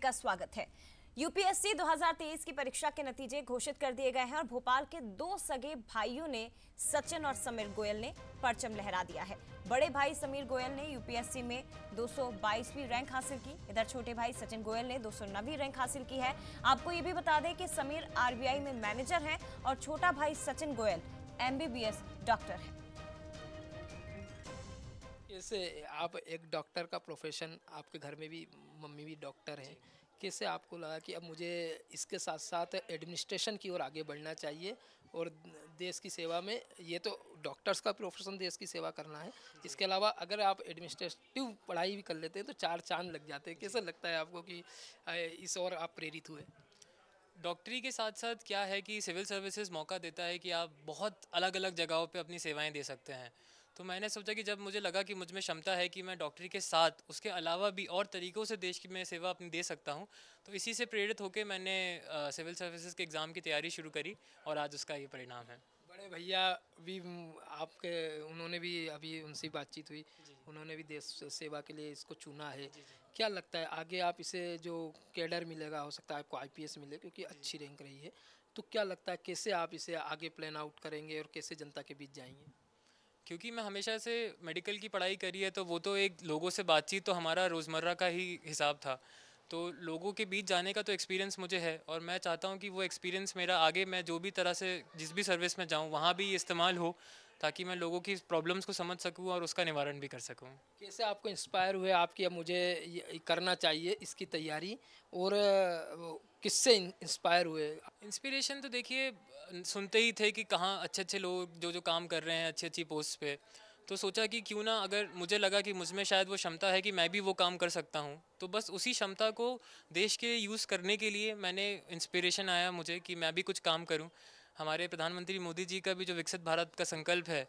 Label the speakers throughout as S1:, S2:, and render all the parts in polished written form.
S1: का स्वागत है। यूपीएससी 2023 की परीक्षा के नतीजे घोषित कर दिए गए हैं और भोपाल के दो सगे भाइयों ने सचिन और समीर गोयल ने परचम लहरा दिया है। बड़े भाई समीर गोयल ने यूपीएससी में 222वीं रैंक हासिल की। इधर छोटे भाई सचिन गोयल ने 209वीं रैंक हासिल की है। आपको ये भी बता दें कि समीर आरबीआई में मैनेजर हैं और छोटा भाई सचिन गोयल एमबीबीएस डॉक्टर है।
S2: कैसे आप एक डॉक्टर का प्रोफेशन, आपके घर में भी मम्मी भी डॉक्टर हैं, कैसे आपको लगा कि अब मुझे इसके साथ साथ एडमिनिस्ट्रेशन की ओर आगे बढ़ना चाहिए और देश की सेवा में, ये तो डॉक्टर्स का प्रोफेशन देश की सेवा करना है, इसके अलावा अगर आप एडमिनिस्ट्रेटिव पढ़ाई भी कर लेते हैं तो चार चांद लग जाते हैं। कैसा लगता है आपको कि इस ओर आप प्रेरित हुए?
S3: डॉक्टरी के साथ साथ क्या है कि सिविल सर्विसेज मौका देता है कि आप बहुत अलग अलग जगहों पे अपनी सेवाएं दे सकते हैं। तो मैंने सोचा कि जब मुझे लगा कि मुझ में क्षमता है कि मैं डॉक्टरी के साथ उसके अलावा भी और तरीक़ों से देश की मैं सेवा अपनी दे सकता हूं, तो इसी से प्रेरित होकर मैंने सिविल सर्विसेज के एग्ज़ाम की तैयारी शुरू करी और आज उसका ये परिणाम है।
S2: बड़े भैया भी आपके, उन्होंने भी अभी उनसे बातचीत हुई, उन्होंने भी देश सेवा के लिए इसको चुना है। क्या लगता है आगे आप इसे जो कैडर मिलेगा, हो सकता है आपको आईपीएस मिले क्योंकि अच्छी रैंक रही है, तो क्या लगता है कैसे आप इसे आगे प्लान आउट करेंगे और कैसे जनता के बीच जाएंगे?
S3: क्योंकि मैं हमेशा से मेडिकल की पढ़ाई करी है, तो वो तो एक लोगों से बातचीत तो हमारा रोज़मर्रा का ही हिसाब था। तो लोगों के बीच जाने का तो एक्सपीरियंस मुझे है और मैं चाहता हूँ कि वो एक्सपीरियंस मेरा आगे मैं जो भी तरह से जिस भी सर्विस में जाऊँ वहाँ भी इस्तेमाल हो, ताकि मैं लोगों की प्रॉब्लम्स को समझ सकूँ और उसका निवारण भी कर सकूँ।
S2: कैसे आपको इंस्पायर हुए आपकी अब मुझे ये करना चाहिए इसकी तैयारी, और किससे इंस्पायर हुए?
S3: इंस्पिरेशन तो देखिए सुनते ही थे कि कहाँ अच्छे अच्छे लोग जो जो काम कर रहे हैं अच्छी अच्छी पोस्ट पे, तो सोचा कि क्यों ना, अगर मुझे लगा कि मुझ में शायद वो क्षमता है कि मैं भी वो काम कर सकता हूँ, तो बस उसी क्षमता को देश के यूज़ करने के लिए मैंने इंस्पिरेशन आया मुझे कि मैं भी कुछ काम करूँ। हमारे प्रधानमंत्री मोदी जी का भी जो विकसित भारत का संकल्प है,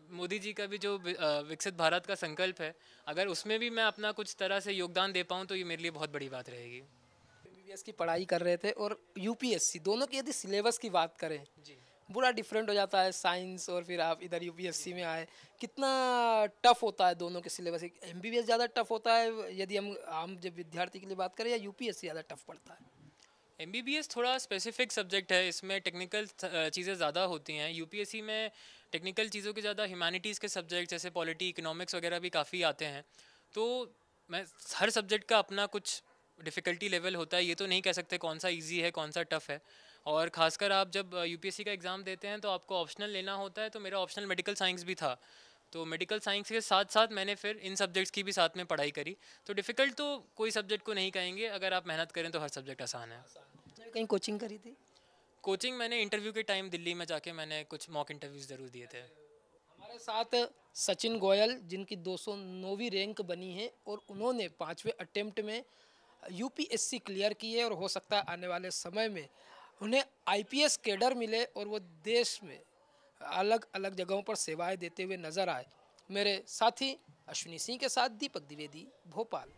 S3: विकसित भारत का संकल्प है, अगर उसमें भी मैं अपना कुछ तरह से योगदान दे पाऊँ तो ये मेरे लिए बहुत बड़ी बात रहेगी।
S2: एमबीबीएस की पढ़ाई कर रहे थे और यूपीएससी, दोनों की यदि सिलेबस की बात करें,
S3: जी,
S2: पूरा डिफरेंट हो जाता है साइंस, और फिर आप इधर यूपीएससी में आए, कितना टफ होता है दोनों के सिलेबस? एमबीबीएस ज़्यादा टफ होता है यदि हम जब विद्यार्थी के लिए बात करें, या यूपीएससी ज़्यादा टफ पड़ता है?
S3: एमबीबीएस थोड़ा स्पेसिफिक सब्जेक्ट है, इसमें टेक्निकल चीज़ें ज़्यादा होती हैं। यूपीएससी में टेक्निकल चीज़ों के ज़्यादा ह्यूमैनिटीज़ के सब्जेक्ट जैसे पॉलिटी, इकोनॉमिक्स वगैरह भी काफ़ी आते हैं। तो मैं हर सब्जेक्ट का अपना कुछ डिफ़िकल्टी लेवल होता है, ये तो नहीं कह सकते कौन सा इजी है कौन सा टफ़ है। और ख़ासकर आप जब यूपीएससी का एग्ज़ाम देते हैं तो आपको ऑप्शनल लेना होता है, तो मेरा ऑप्शनल मेडिकल साइंस भी था। तो मेडिकल साइंस के साथ साथ मैंने फिर इन सब्जेक्ट्स की भी साथ में पढ़ाई करी। तो डिफ़िकल्ट तो कोई सब्जेक्ट को नहीं कहेंगे, अगर आप मेहनत करें तो हर सब्जेक्ट आसान है।
S2: कहीं कोचिंग करी थी?
S3: कोचिंग मैंने इंटरव्यू के टाइम दिल्ली में जाके मैंने कुछ मॉक इंटरव्यूज़ ज़रूर दिए थे।
S2: हमारे साथ सचिन गोयल, जिनकी 209वीं रैंक बनी है और उन्होंने 5वें अटेम्प्ट में यूपीएससी क्लियर की है, और हो सकता है आने वाले समय में उन्हें आईपीएस कैडर मिले और वो देश में अलग अलग जगहों पर सेवाएं देते हुए नजर आए। मेरे साथी अश्विनी सिंह के साथ दीपक द्विवेदी, भोपाल।